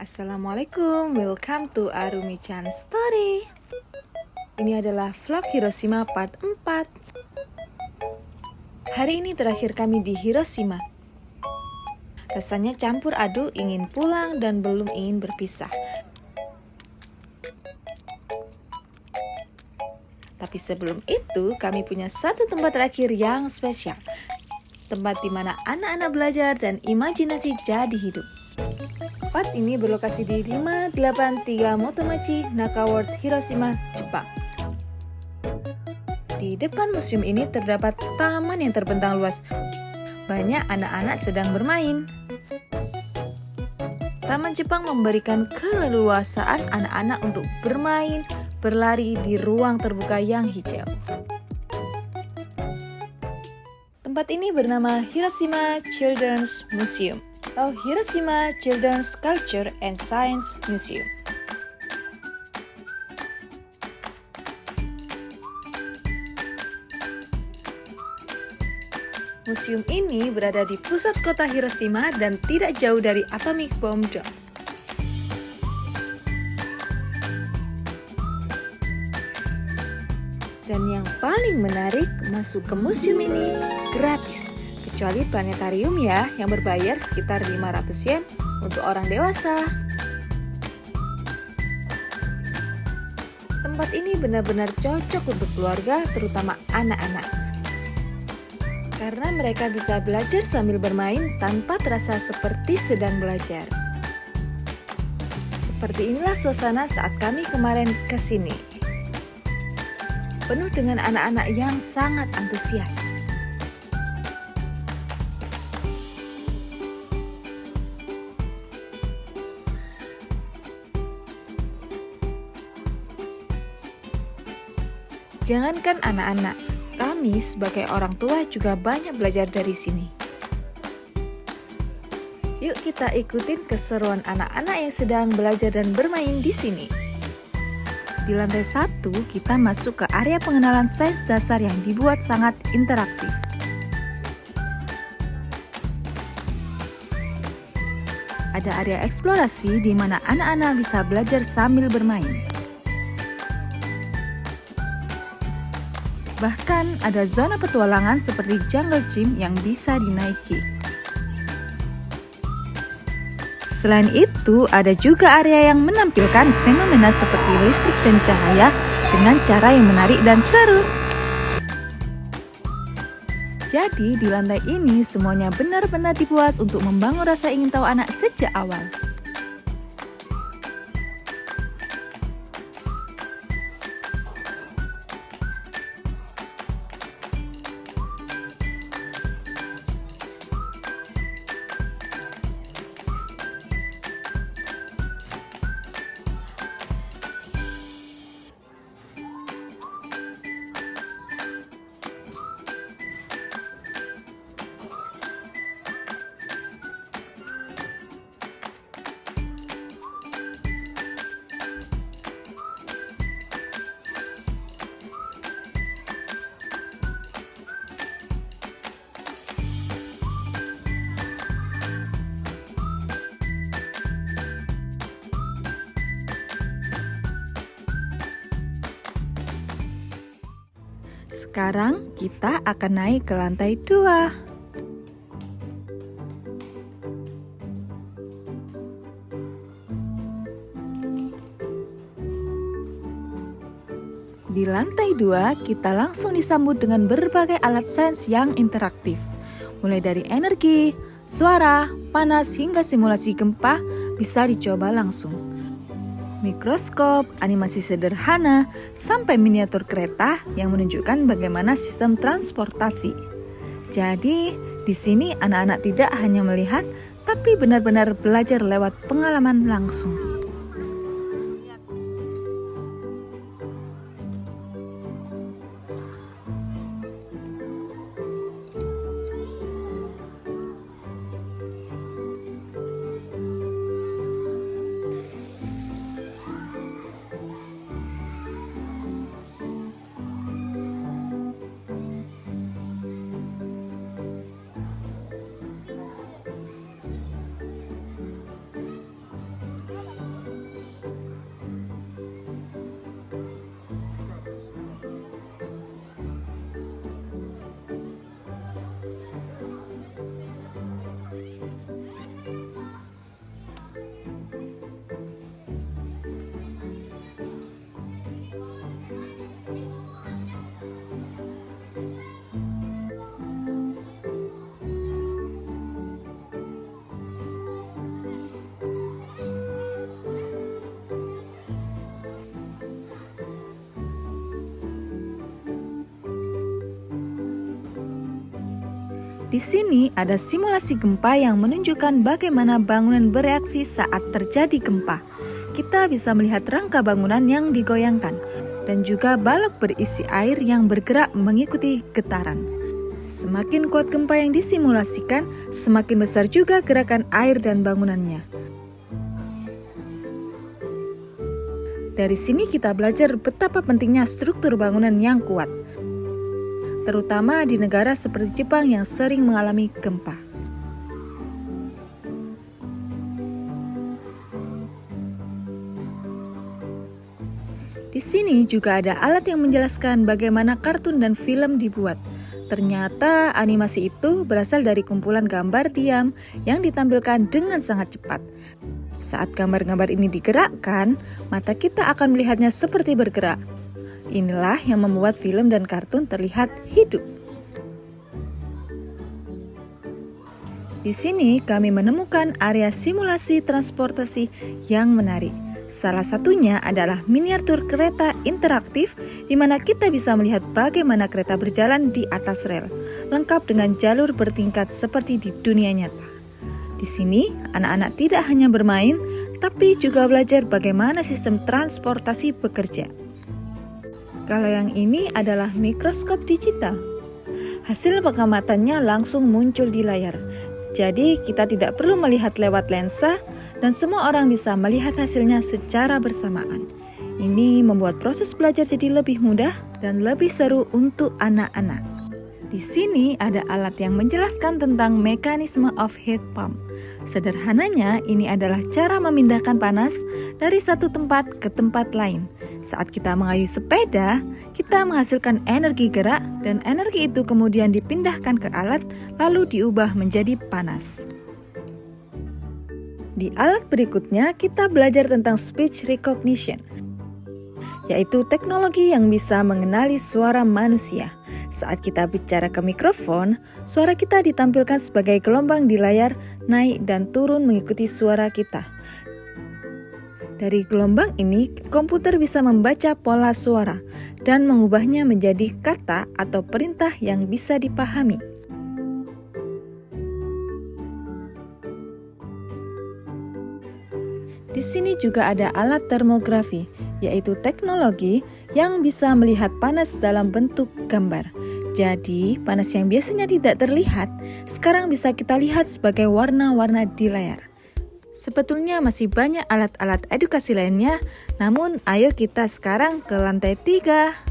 Assalamualaikum, welcome to Arumi-chan Story. Ini adalah vlog Hiroshima part 4. Hari ini terakhir kami di Hiroshima. Rasanya campur aduk, ingin pulang dan belum ingin berpisah. Tapi sebelum itu, kami punya satu tempat terakhir yang spesial. Tempat di mana anak-anak belajar dan imajinasi jadi hidup. Tempat ini berlokasi di 583 Motomachi, Naka-Ward, Hiroshima, Jepang. Di depan museum ini terdapat taman yang terbentang luas. Banyak anak-anak sedang bermain. Taman Jepang memberikan keleluasaan anak-anak untuk bermain, berlari di ruang terbuka yang hijau. Tempat ini bernama Hiroshima Children's Museum atau Hiroshima Children's Culture and Science Museum. Museum ini berada di pusat kota Hiroshima dan tidak jauh dari Atomic Bomb Dome. Dan yang paling menarik, masuk ke museum ini gratis. Kecuali planetarium ya, yang berbayar sekitar 500 yen untuk orang dewasa. Tempat ini benar-benar cocok untuk keluarga, terutama anak-anak. Karena mereka bisa belajar sambil bermain tanpa terasa seperti sedang belajar. Seperti inilah suasana saat kami kemarin ke sini. Penuh dengan anak-anak yang sangat antusias. Jangankan anak-anak, kami sebagai orang tua juga banyak belajar dari sini. Yuk kita ikutin keseruan anak-anak yang sedang belajar dan bermain di sini. Di lantai 1, kita masuk ke area pengenalan sains dasar yang dibuat sangat interaktif. Ada area eksplorasi di mana anak-anak bisa belajar sambil bermain. Bahkan ada zona petualangan seperti jungle gym yang bisa dinaiki. Selain itu, ada juga area yang menampilkan fenomena seperti listrik dan cahaya dengan cara yang menarik dan seru. Jadi, di lantai ini semuanya benar-benar dibuat untuk membangun rasa ingin tahu anak sejak awal. Sekarang kita akan naik ke lantai 2. Di lantai 2, kita langsung disambut dengan berbagai alat sains yang interaktif. Mulai dari energi, suara, panas, hingga simulasi gempa bisa dicoba langsung. Mikroskop, animasi sederhana, sampai miniatur kereta yang menunjukkan bagaimana sistem transportasi. Jadi, di sini anak-anak tidak hanya melihat, tapi benar-benar belajar lewat pengalaman langsung. Di sini ada simulasi gempa yang menunjukkan bagaimana bangunan bereaksi saat terjadi gempa. Kita bisa melihat rangka bangunan yang digoyangkan dan juga balok berisi air yang bergerak mengikuti getaran. Semakin kuat gempa yang disimulasikan, semakin besar juga gerakan air dan bangunannya. Dari sini kita belajar betapa pentingnya struktur bangunan yang kuat, terutama di negara seperti Jepang yang sering mengalami gempa. Di sini juga ada alat yang menjelaskan bagaimana kartun dan film dibuat. Ternyata animasi itu berasal dari kumpulan gambar diam yang ditampilkan dengan sangat cepat. Saat gambar-gambar ini digerakkan, mata kita akan melihatnya seperti bergerak. Inilah yang membuat film dan kartun terlihat hidup. Di sini kami menemukan area simulasi transportasi yang menarik. Salah satunya adalah miniatur kereta interaktif di mana kita bisa melihat bagaimana kereta berjalan di atas rel, lengkap dengan jalur bertingkat seperti di dunia nyata. Di sini, anak-anak tidak hanya bermain, tapi juga belajar bagaimana sistem transportasi bekerja. Kalau yang ini adalah mikroskop digital. Hasil pengamatannya langsung muncul di layar. Jadi kita tidak perlu melihat lewat lensa dan semua orang bisa melihat hasilnya secara bersamaan. Ini membuat proses belajar jadi lebih mudah dan lebih seru untuk anak-anak. Di sini ada alat yang menjelaskan tentang mekanisme of heat pump. Sederhananya, ini adalah cara memindahkan panas dari satu tempat ke tempat lain. Saat kita mengayuh sepeda, kita menghasilkan energi gerak dan energi itu kemudian dipindahkan ke alat lalu diubah menjadi panas. Di alat berikutnya, kita belajar tentang speech recognition, yaitu teknologi yang bisa mengenali suara manusia. Saat kita bicara ke mikrofon, suara kita ditampilkan sebagai gelombang di layar, naik dan turun mengikuti suara kita. Dari gelombang ini, komputer bisa membaca pola suara dan mengubahnya menjadi kata atau perintah yang bisa dipahami. Di sini juga ada alat termografi, yaitu teknologi yang bisa melihat panas dalam bentuk gambar. Jadi, panas yang biasanya tidak terlihat, sekarang bisa kita lihat sebagai warna-warna di layar. Sebetulnya masih banyak alat-alat edukasi lainnya, namun ayo kita sekarang ke lantai 3.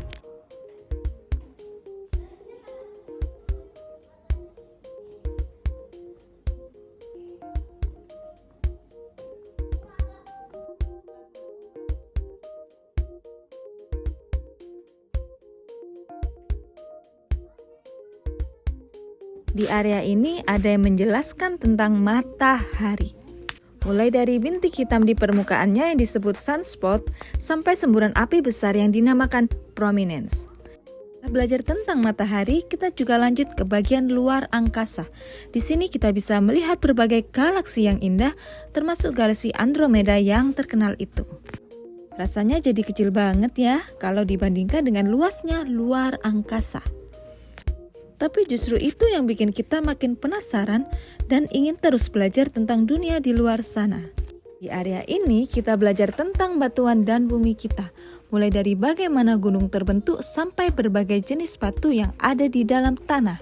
Di area ini ada yang menjelaskan tentang matahari. Mulai dari bintik hitam di permukaannya yang disebut sunspot, sampai semburan api besar yang dinamakan prominence. Setelah belajar tentang matahari, kita juga lanjut ke bagian luar angkasa. Di sini kita bisa melihat berbagai galaksi yang indah, termasuk galaksi Andromeda yang terkenal itu. Rasanya jadi kecil banget ya, kalau dibandingkan dengan luasnya luar angkasa. Tapi justru itu yang bikin kita makin penasaran dan ingin terus belajar tentang dunia di luar sana. Di area ini kita belajar tentang batuan dan bumi kita, mulai dari bagaimana gunung terbentuk sampai berbagai jenis batu yang ada di dalam tanah.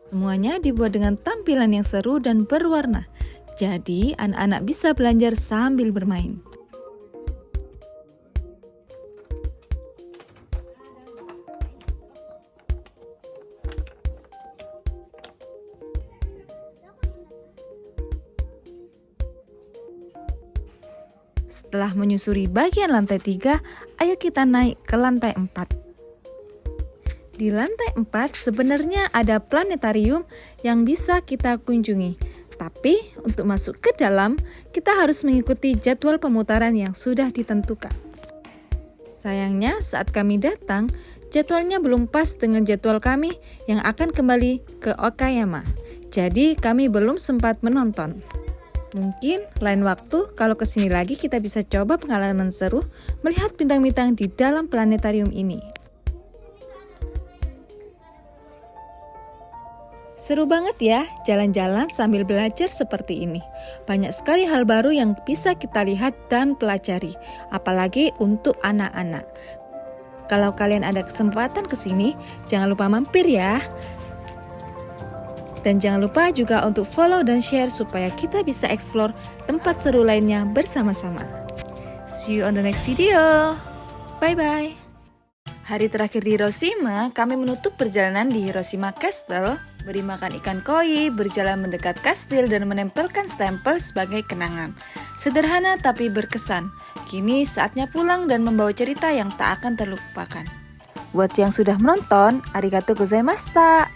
Semuanya dibuat dengan tampilan yang seru dan berwarna, jadi anak-anak bisa belajar sambil bermain. Setelah menyusuri bagian lantai 3, ayo kita naik ke lantai 4. Di lantai 4 sebenarnya ada planetarium yang bisa kita kunjungi. Tapi untuk masuk ke dalam, kita harus mengikuti jadwal pemutaran yang sudah ditentukan. Sayangnya saat kami datang, jadwalnya belum pas dengan jadwal kami yang akan kembali ke Okayama. Jadi kami belum sempat menonton. Mungkin lain waktu kalau kesini lagi kita bisa coba pengalaman seru melihat bintang-bintang di dalam planetarium ini. Seru banget ya jalan-jalan sambil belajar seperti ini. Banyak sekali hal baru yang bisa kita lihat dan pelajari, apalagi untuk anak-anak. Kalau kalian ada kesempatan ke sini, jangan lupa mampir ya. Dan jangan lupa juga untuk follow dan share supaya kita bisa explore tempat seru lainnya bersama-sama. See you on the next video. Bye-bye. Hari terakhir di Hiroshima, kami menutup perjalanan di Hiroshima Castle, beri makan ikan koi, berjalan mendekat kastil dan menempelkan stempel sebagai kenangan. Sederhana tapi berkesan. Kini saatnya pulang dan membawa cerita yang tak akan terlupakan. Buat yang sudah menonton, arigatou gozaimashita.